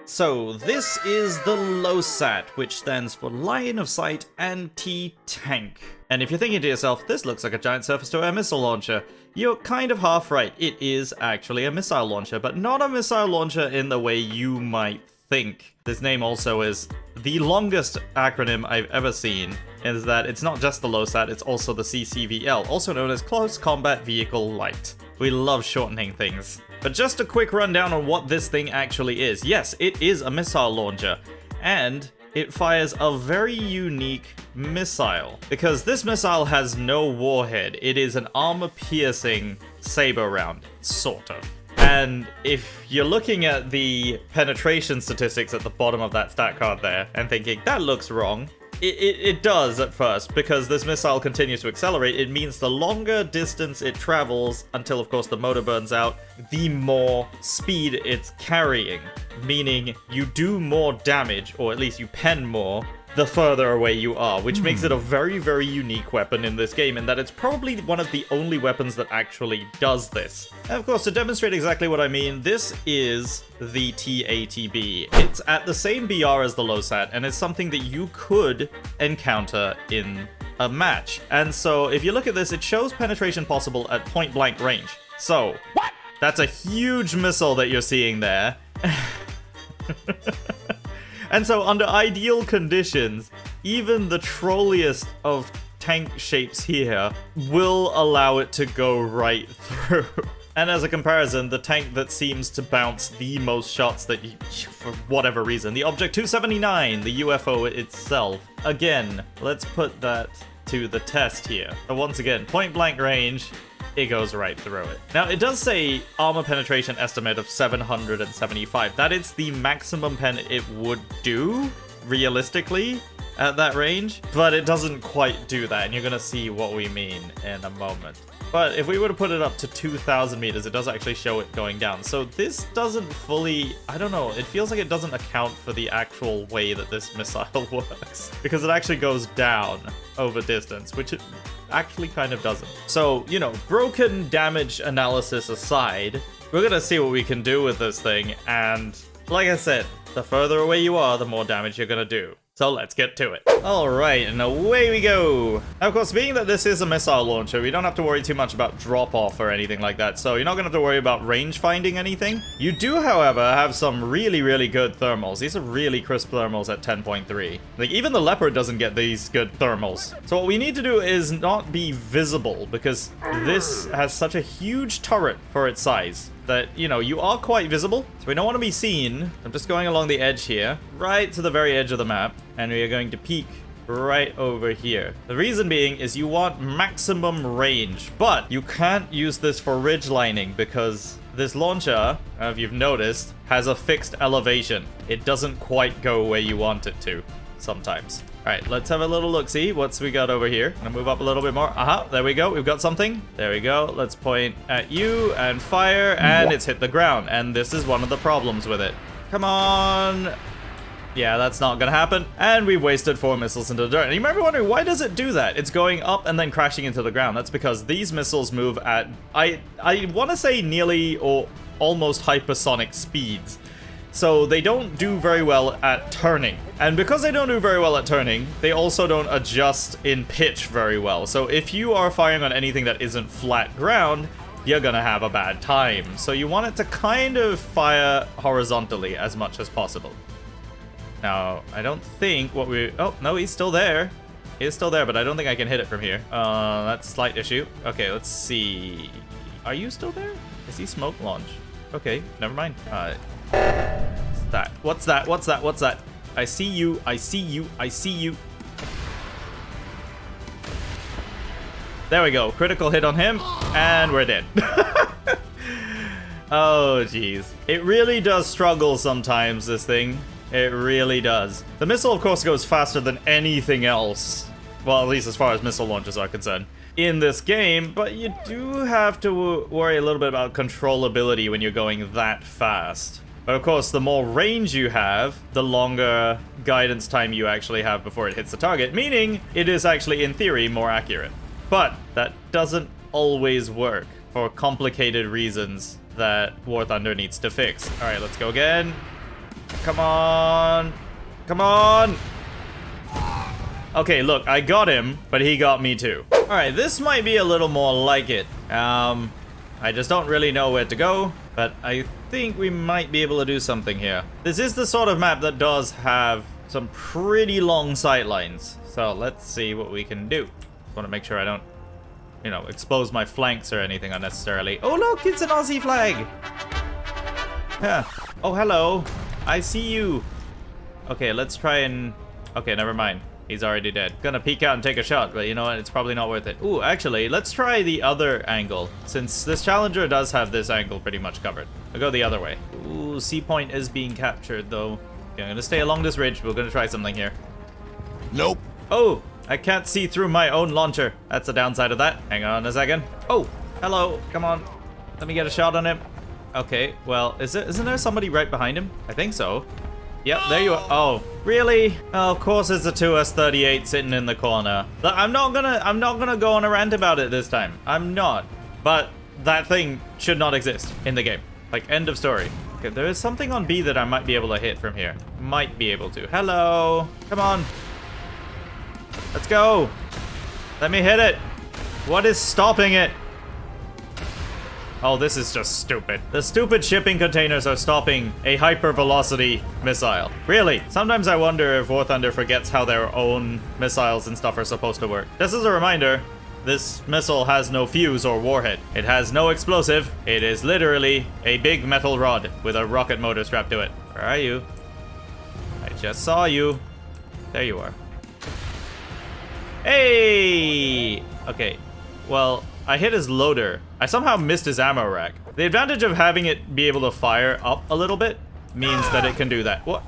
So this is the LOSAT, which stands for Line of Sight Anti-Tank. And if you're thinking to yourself, this looks like a giant surface-to-air missile launcher, you're kind of half right. It is actually a missile launcher, but not a missile launcher in the way you might think. This name also is the longest acronym I've ever seen, is that it's not just the LOSAT, it's also the CCVL, also known as Close Combat Vehicle Light. We love shortening things. But just a quick rundown on what this thing actually is. Yes, it is a missile launcher, and it fires a very unique missile, because this missile has no warhead. It is an armor-piercing saber round, sort of. And if you're looking at the penetration statistics at the bottom of that stat card there and thinking, that looks wrong, it does at first, because this missile continues to accelerate. It means the longer distance it travels, until of course the motor burns out, the more speed it's carrying. Meaning you do more damage, or at least you pen more, the further away you are, which makes it a very, very unique weapon in this game, in that it's probably one of the only weapons that actually does this. And of course, to demonstrate exactly what I mean, this is the TATB. It's at the same BR as the LOSAT, and it's something that you could encounter in a match. And so, if you look at this, it shows penetration possible at point-blank range. So, what? That's a huge missile that you're seeing there. And so, under ideal conditions, even the trolliest of tank shapes here will allow it to go right through. And as a comparison, the tank that seems to bounce the most shots that you, for whatever reason, the Object 279, the UFO itself. Again, let's put that to the test here. So once again, point blank range, it goes right through it. Now, it does say armor penetration estimate of 775. That is the maximum pen it would do, realistically, at that range. But it doesn't quite do that, and you're gonna see what we mean in a moment. But if we were to put it up to 2,000 meters, it does actually show it going down. So this doesn't fully, I don't know, it feels like it doesn't account for the actual way that this missile works. Because it actually goes down over distance, which it actually kind of doesn't. So, you know, broken damage analysis aside, we're gonna see what we can do with this thing. And like I said, the further away you are, the more damage you're gonna do. So let's get to it. Alright, and away we go. Now, of course, being that this is a missile launcher, we don't have to worry too much about drop-off or anything like that, so you're not going to have to worry about range finding anything. You do, however, have some really, really good thermals. These are really crisp thermals at 10.3. Like, even the Leopard doesn't get these good thermals. So what we need to do is not be visible, because this has such a huge turret for its size that, you know, you are quite visible, so we don't want to be seen. I'm just going along the edge here, right to the very edge of the map, and we are going to peek right over here. The reason being is you want maximum range, but you can't use this for ridge lining because this launcher, if you've noticed, has a fixed elevation. It doesn't quite go where you want it to sometimes. Alright, let's have a little look-see. What's we got over here? I'm gonna move up a little bit more. Aha, there we go. We've got something. There we go. Let's point at you and fire, and it's hit the ground. And this is one of the problems with it. Come on. Yeah, that's not gonna happen. And we wasted 4 missiles into the dirt. And you might be wondering, why does it do that? It's going up and then crashing into the ground. That's because these missiles move at, I want to say nearly or almost hypersonic speeds. So they don't do very well at turning. And because they don't do very well at turning, they also don't adjust in pitch very well. So if you are firing on anything that isn't flat ground, you're gonna have a bad time. So you want it to kind of fire horizontally as much as possible. Now, I don't think what we... Oh, no, he's still there. He's still there, but I don't think I can hit it from here. That's a slight issue. Okay, let's see. Are you still there? Is he smoke launch? Okay, never mind. What's that? What's that? What's that? I see you. I see you. I see you. There we go. Critical hit on him, and we're dead. Oh, jeez. It really does struggle sometimes, this thing. It really does. The missile, of course, goes faster than anything else. Well, at least as far as missile launches are concerned in this game, but you do have to worry a little bit about controllability when you're going that fast. But of course, the more range you have, the longer guidance time you actually have before it hits the target, meaning it is actually, in theory, more accurate. But that doesn't always work for complicated reasons that War Thunder needs to fix. Alright, let's go again. Come on. Come on. Okay, look, I got him, but he got me too. All right, this might be a little more like it. I just don't really know where to go, but I think we might be able to do something here. This is the sort of map that does have some pretty long sight lines. So let's see what we can do. Just want to make sure I don't, you know, expose my flanks or anything unnecessarily. Oh, look, it's an Aussie flag. Yeah. Oh, hello. I see you. Okay, let's try and... Okay, never mind. He's already dead. Gonna peek out and take a shot, but you know what? It's probably not worth it. Ooh, actually, let's try the other angle. Since this challenger does have this angle pretty much covered. I'll go the other way. Ooh, C point is being captured, though. Okay, I'm gonna stay along this ridge. We're gonna try something here. Nope. Oh, I can't see through my own launcher. That's the downside of that. Hang on a second. Oh, hello. Come on. Let me get a shot on him. Okay, well, isn't there somebody right behind him? I think so. Yep, there you are. Oh, really? Oh, of course it's a 2S38 sitting in the corner. Look, I'm not gonna go on a rant about it this time. I'm not. But that thing should not exist in the game. Like, end of story. Okay, there is something on B that I might be able to hit from here. Might be able to. Hello. Come on. Let's go. Let me hit it. What is stopping it? Oh, this is just stupid. The stupid shipping containers are stopping a hypervelocity missile. Really? Sometimes I wonder if War Thunder forgets how their own missiles and stuff are supposed to work. Just as a reminder, this missile has no fuse or warhead. It has no explosive. It is literally a big metal rod with a rocket motor strapped to it. Where are you? I just saw you. There you are. Hey! Okay, well, I hit his loader. I somehow missed his ammo rack. The advantage of having it be able to fire up a little bit means that it can do that. What?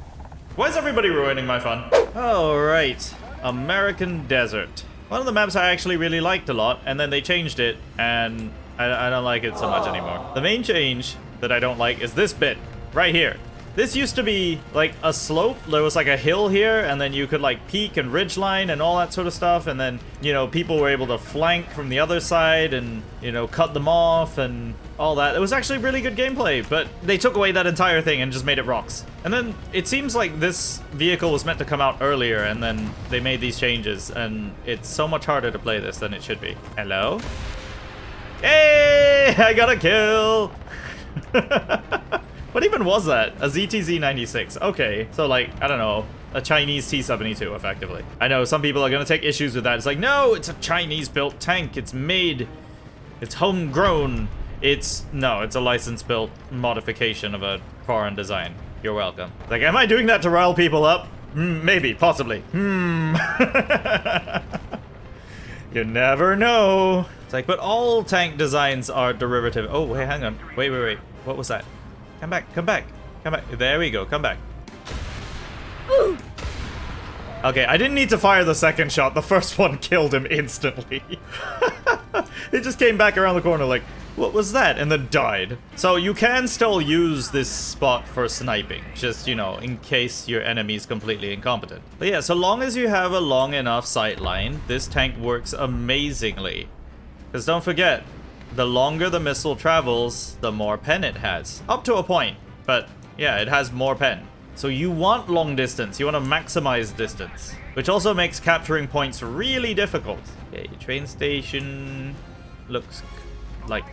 Why is everybody ruining my fun? All right, American Desert. One of the maps I actually really liked a lot, and then they changed it, and I don't like it so much anymore. The main change that I don't like is this bit right here. This used to be like a slope. There was like a hill here, and then you could like peak and ridgeline and all that sort of stuff. And then, you know, people were able to flank from the other side and, you know, cut them off and all that. It was actually really good gameplay, but they took away that entire thing and just made it rocks. And then it seems like this vehicle was meant to come out earlier, and then they made these changes, and it's so much harder to play this than it should be. Hello? Hey, I got a kill. What even was that? A ZTZ-96. Okay, so like, I don't know, a Chinese T-72, effectively. I know some people are gonna take issues with that. It's like, no, it's a Chinese-built tank. It's made, it's homegrown. No, it's a license-built modification of a foreign design. You're welcome. Like, am I doing that to rile people up? Maybe, possibly. You never know. It's like, but all tank designs are derivative. Oh, wait, hang on. Wait. What was that? Come back, come back, come back. There we go, come back. Woo. Okay, I didn't need to fire the second shot. The first one killed him instantly. It just came back around the corner like, what was that? And then died. So you can still use this spot for sniping. Just, you know, in case your enemy's completely incompetent. But yeah, so long as you have a long enough sight line, this tank works amazingly. Because don't forget, the longer the missile travels, the more pen it has. Up to a point, but yeah, it has more pen. So you want long distance, you want to maximize distance, which also makes capturing points really difficult. Okay, train station looks like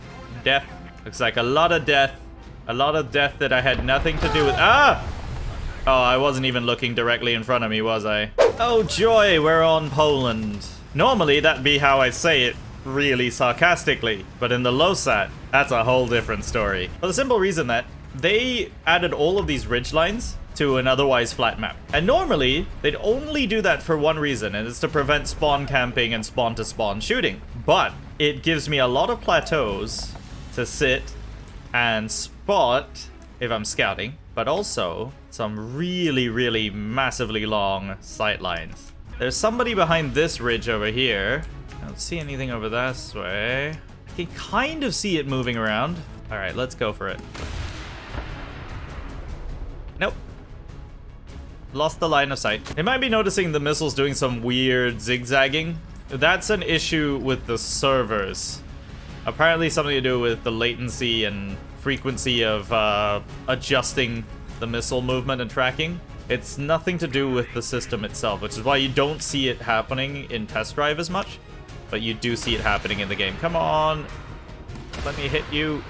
death. Looks like a lot of death. A lot of death that I had nothing to do with. Ah! Oh, I wasn't even looking directly in front of me, was I? Oh joy, we're on Poland. Normally that'd be how I say it, really sarcastically, but in the LOSAT, that's a whole different story. For the simple reason that they added all of these ridge lines to an otherwise flat map. And normally, they'd only do that for one reason, and it's to prevent spawn camping and spawn-to-spawn shooting. But it gives me a lot of plateaus to sit and spot if I'm scouting, but also some really, really massively long sight lines. There's somebody behind this ridge over here. I don't see anything over this way. I can kind of see it moving around. All right, let's go for it. Nope. Lost the line of sight. You might be noticing the missiles doing some weird zigzagging. That's an issue with the servers. Apparently something to do with the latency and frequency of adjusting the missile movement and tracking. It's nothing to do with the system itself, which is why you don't see it happening in test drive as much, but you do see it happening in the game. Come on, let me hit you.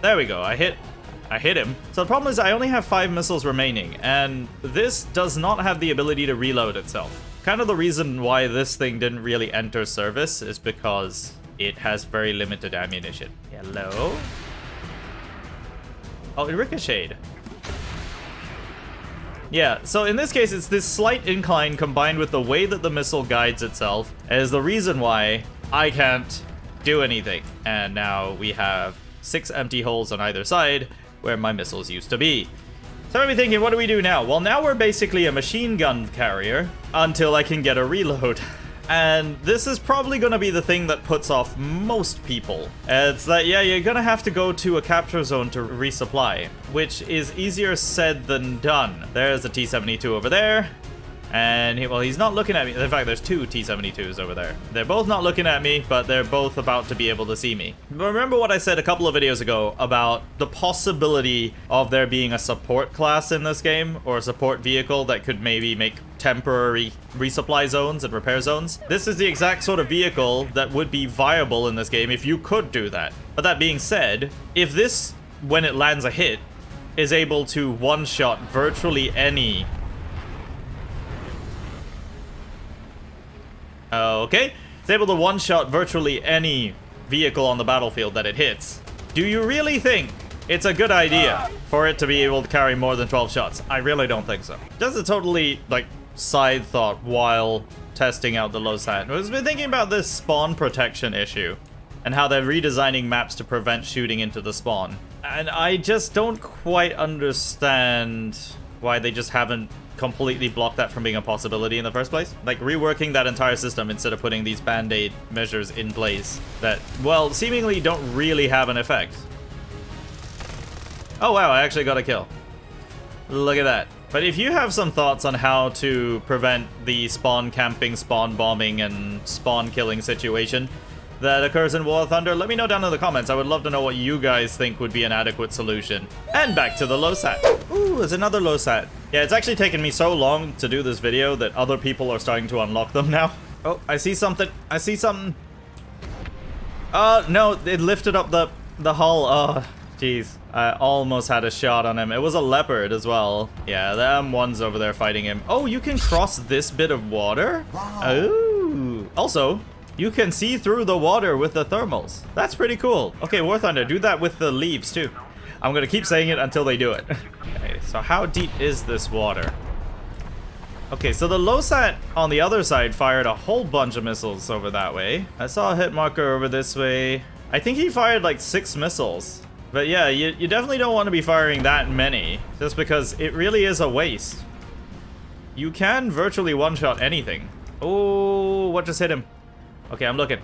There we go, I hit him. So the problem is I only have 5 missiles remaining, and this does not have the ability to reload itself. Kind of the reason why this thing didn't really enter service is because it has very limited ammunition. Hello? Oh, it ricocheted. Yeah, so in this case, it's this slight incline combined with the way that the missile guides itself is the reason why I can't do anything. And now we have 6 empty holes on either side where my missiles used to be. So I'm thinking, what do we do now? Well, now we're basically a machine gun carrier until I can get a reload. And this is probably going to be the thing that puts off most people. It's that, yeah, you're going to have to go to a capture zone to resupply, which is easier said than done. There's the T-72 over there. And, well, he's not looking at me. In fact, there's 2 T-72s over there. They're both not looking at me, but they're both about to be able to see me. But remember what I said a couple of videos ago about the possibility of there being a support class in this game, or a support vehicle that could maybe make temporary resupply zones and repair zones? This is the exact sort of vehicle that would be viable in this game if you could do that. But that being said, if this, when it lands a hit, is able to one-shot virtually any... Okay, it's able to one-shot virtually any vehicle on the battlefield that it hits. Do you really think it's a good idea for it to be able to carry more than 12 shots? I really don't think so. Just a totally, like, side thought while testing out the LOSAT. I've been thinking about this spawn protection issue and how they're redesigning maps to prevent shooting into the spawn. And I just don't quite understand why they just haven't completely blocked that from being a possibility in the first place. Like, reworking that entire system instead of putting these band-aid measures in place that, well, seemingly don't really have an effect. Oh wow, I actually got a kill. Look at that. But if you have some thoughts on how to prevent the spawn camping, spawn bombing, and spawn killing situation that occurs in War of Thunder, let me know down in the comments. I would love to know what you guys think would be an adequate solution. And back to the LOSAT. Ooh, there's another LOSAT. Yeah, it's actually taken me so long to do this video that other people are starting to unlock them now. Oh, I see something. I see something. No, it lifted up the hull. Oh, jeez. I almost had a shot on him. It was a leopard as well. Yeah, the M1's over there fighting him. Oh, you can cross this bit of water? Wow. Oh. Also, you can see through the water with the thermals. That's pretty cool. Okay, War Thunder, do that with the leaves too. I'm gonna keep saying it until they do it. Okay, so how deep is this water? Okay, so the LOSAT on the other side fired a whole bunch of missiles over that way. I saw a hit marker over this way. I think he fired like 6 missiles. But yeah, you definitely don't want to be firing that many, just because it really is a waste. You can virtually one-shot anything. Oh, what just hit him? Okay, I'm looking.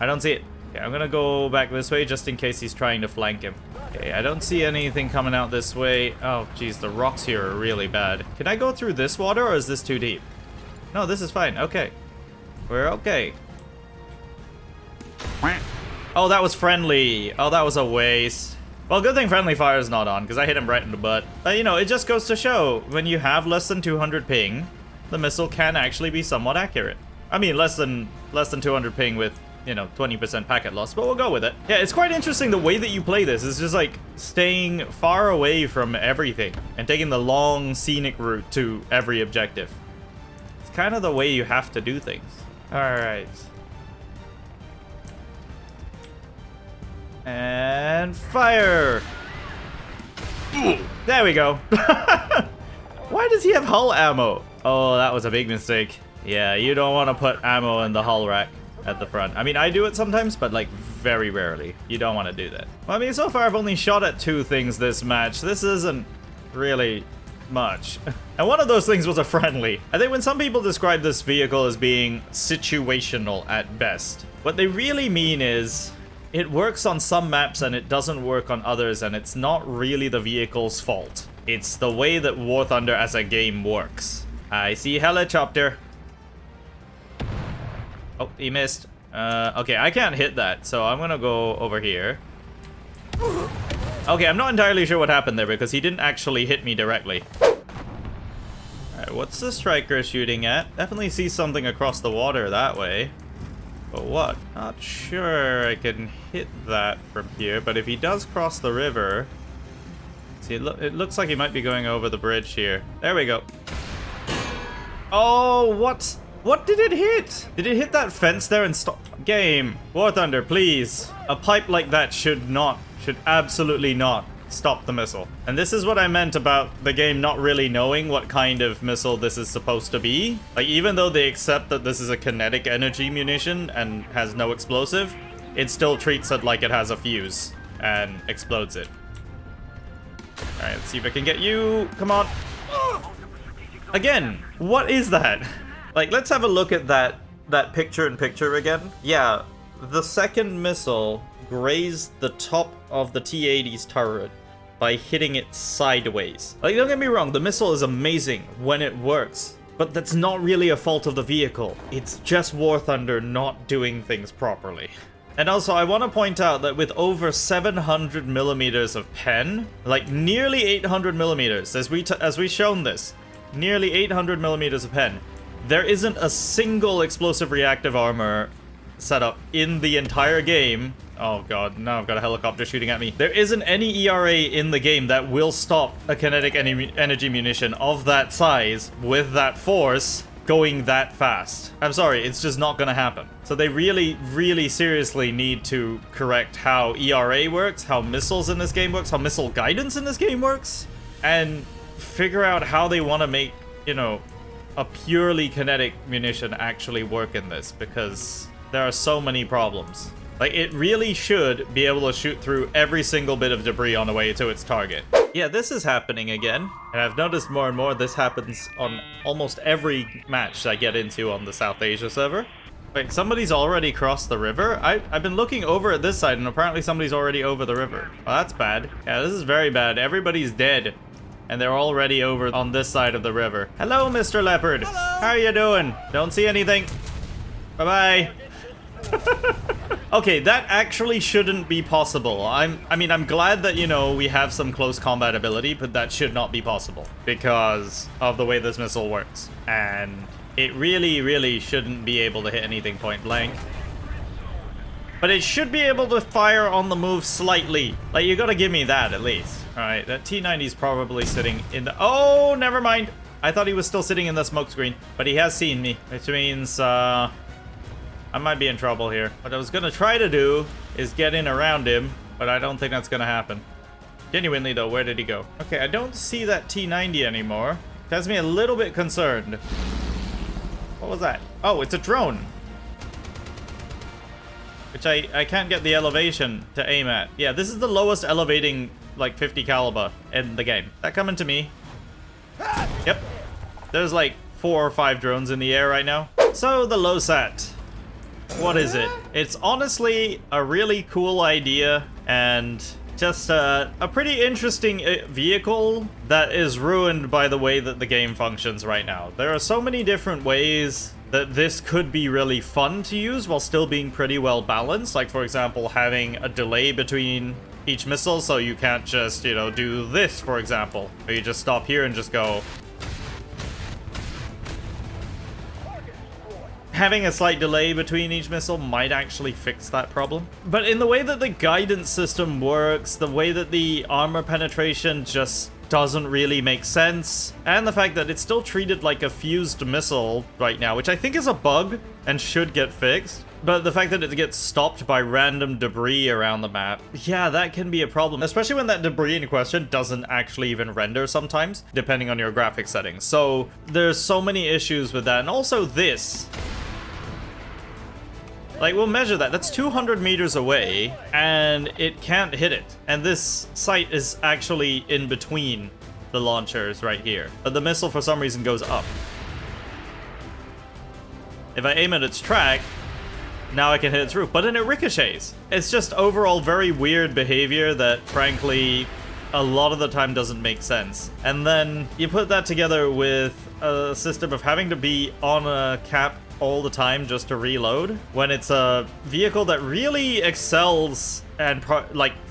I don't see it. Okay, I'm gonna go back this way just in case he's trying to flank him. Okay, I don't see anything coming out this way. Oh, geez, the rocks here are really bad. Can I go through this water, or is this too deep? No, this is fine. Okay. We're okay. Oh, that was friendly. Oh, that was a waste. Well, good thing friendly fire is not on, because I hit him right in the butt. You know, it just goes to show, when you have less than 200 ping, the missile can actually be somewhat accurate. I mean, less than 200 ping with, you know, 20% packet loss, but we'll go with it. Yeah, it's quite interesting the way that you play this. It's just like staying far away from everything and taking the long scenic route to every objective. It's kind of the way you have to do things. All right. And fire! There we go. Why does he have hull ammo? Oh, that was a big mistake. Yeah, you don't want to put ammo in the hull rack at the front. I mean, I do it sometimes, but like very rarely. You don't want to do that. Well, I mean, so far I've only shot at 2 things this match. This isn't really much. And one of those things was a friendly. I think when some people describe this vehicle as being situational at best, what they really mean is it works on some maps and it doesn't work on others, and it's not really the vehicle's fault. It's the way that War Thunder as a game works. I see helicopter. Oh, he missed. Okay, I can't hit that, so I'm gonna go over here. Okay, I'm not entirely sure what happened there because he didn't actually hit me directly. Alright, what's the striker shooting at? Definitely see something across the water that way. But what? Not sure I can hit that from here, but if he does cross the river... See, it looks like he might be going over the bridge here. There we go. Oh, what? What did it hit? Did it hit that fence there and stop? Game. War Thunder, please. A pipe like that should absolutely not stop the missile. And this is what I meant about the game not really knowing what kind of missile this is supposed to be. Like, even though they accept that this is a kinetic energy munition and has no explosive, it still treats it like it has a fuse and explodes it. Alright, let's see if I can get you. Come on. Again, what is that? Like, let's have a look at that picture-in-picture again. Yeah, the second missile grazed the top of the T-80's turret by hitting it sideways. Like, don't get me wrong, the missile is amazing when it works, but that's not really a fault of the vehicle. It's just War Thunder not doing things properly. And also, I want to point out that with over 700 millimeters of pen, like nearly 800 millimeters, as we shown this, nearly 800 millimeters of pen, there isn't a single explosive reactive armor setup in the entire game. Oh god, now I've got a helicopter shooting at me. There isn't any ERA in the game that will stop a kinetic energy munition of that size with that force going that fast. I'm sorry, it's just not gonna happen. So they really, really seriously need to correct how ERA works, how missiles in this game works, how missile guidance in this game works, and figure out how they want to make, you know, a purely kinetic munition actually work in this, because there are so many problems. Like, it really should be able to shoot through every single bit of debris on the way to its target. Yeah, this is happening again, and I've noticed more and more this happens on almost every match I get into on the South Asia server. Wait, somebody's already crossed the river? I've been looking over at this side, and apparently somebody's already over the river. Well, that's bad. Yeah, this is very bad. Everybody's dead, and they're already over on this side of the river. Hello, Mr. Leopard. Hello. How are you doing? Don't see anything. Bye-bye. Okay, that actually shouldn't be possible. I mean, I'm glad that, you know, we have some close combat ability, but that should not be possible because of the way this missile works. And it really, really shouldn't be able to hit anything point blank. But it should be able to fire on the move slightly. Like, you gotta give me that at least. Alright, that T-90's probably sitting in the... Oh, never mind. I thought he was still sitting in the smoke screen, but he has seen me, which means, I might be in trouble here. What I was gonna try to do is get in around him, but I don't think that's gonna happen. Genuinely though, where did he go? Okay, I don't see that T-90 anymore. It has me a little bit concerned. What was that? Oh, it's a drone. Which I can't get the elevation to aim at. Yeah, this is the lowest elevating, like, 50 caliber in the game. That coming to me? Yep. There's like 4 or 5 drones in the air right now. So, the LOSAT. What is it? It's honestly a really cool idea and just a pretty interesting vehicle that is ruined by the way that the game functions right now. There are so many different ways that this could be really fun to use while still being pretty well balanced. Like, for example, having a delay between each missile so you can't just, you know, do this, for example. Or you just stop here and just go... Having a slight delay between each missile might actually fix that problem. But in the way that the guidance system works, the way that the armor penetration just doesn't really make sense, and the fact that it's still treated like a fused missile right now, which I think is a bug and should get fixed, but the fact that it gets stopped by random debris around the map, yeah, that can be a problem, especially when that debris in question doesn't actually even render sometimes, depending on your graphics settings. So there's so many issues with that, and also this. Like, we'll measure that. That's 200 meters away, and it can't hit it. And this site is actually in between the launchers right here. But the missile, for some reason, goes up. If I aim at its track, now I can hit its roof, but then it ricochets. It's just overall very weird behavior that, frankly, a lot of the time doesn't make sense. And then you put that together with a system of having to be on a cap all the time just to reload, when it's a vehicle that really excels and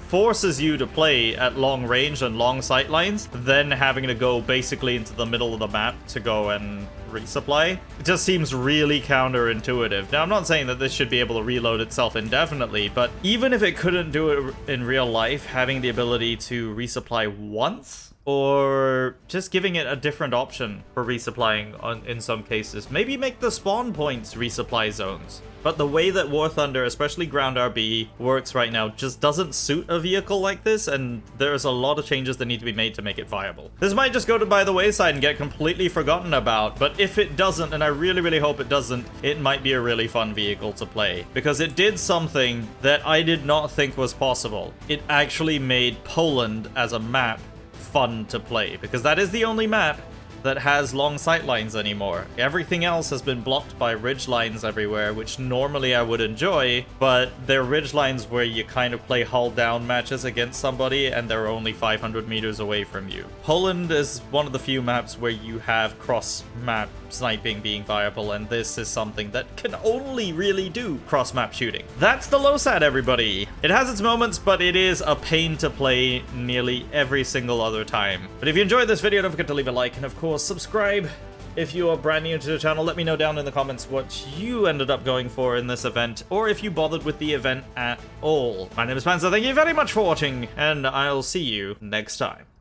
forces you to play at long range and long sight lines, then having to go basically into the middle of the map to go and resupply. It just seems really counterintuitive. Now, I'm not saying that this should be able to reload itself indefinitely, but even if it couldn't do it in real life, having the ability to resupply once, or just giving it a different option for resupplying in some cases. Maybe make the spawn points resupply zones. But the way that War Thunder, especially Ground RB, works right now just doesn't suit a vehicle like this, and there's a lot of changes that need to be made to make it viable. This might just go by the wayside and get completely forgotten about, but if it doesn't, and I really, really hope it doesn't, it might be a really fun vehicle to play. Because it did something that I did not think was possible. It actually made Poland as a map fun to play, because that is the only map that has long sight lines anymore. Everything else has been blocked by ridge lines everywhere, which normally I would enjoy, but they're ridge lines where you kind of play hull down matches against somebody and they're only 500 meters away from you. Poland is one of the few maps where you have cross-map sniping being viable, and this is something that can only really do cross-map shooting. That's the LOSAT, everybody! It has its moments, but it is a pain to play nearly every single other time. But if you enjoyed this video, don't forget to leave a like, and of course, subscribe. If you are brand new to the channel, let me know down in the comments what you ended up going for in this event, or if you bothered with the event at all. My name is Panzer, thank you very much for watching, and I'll see you next time.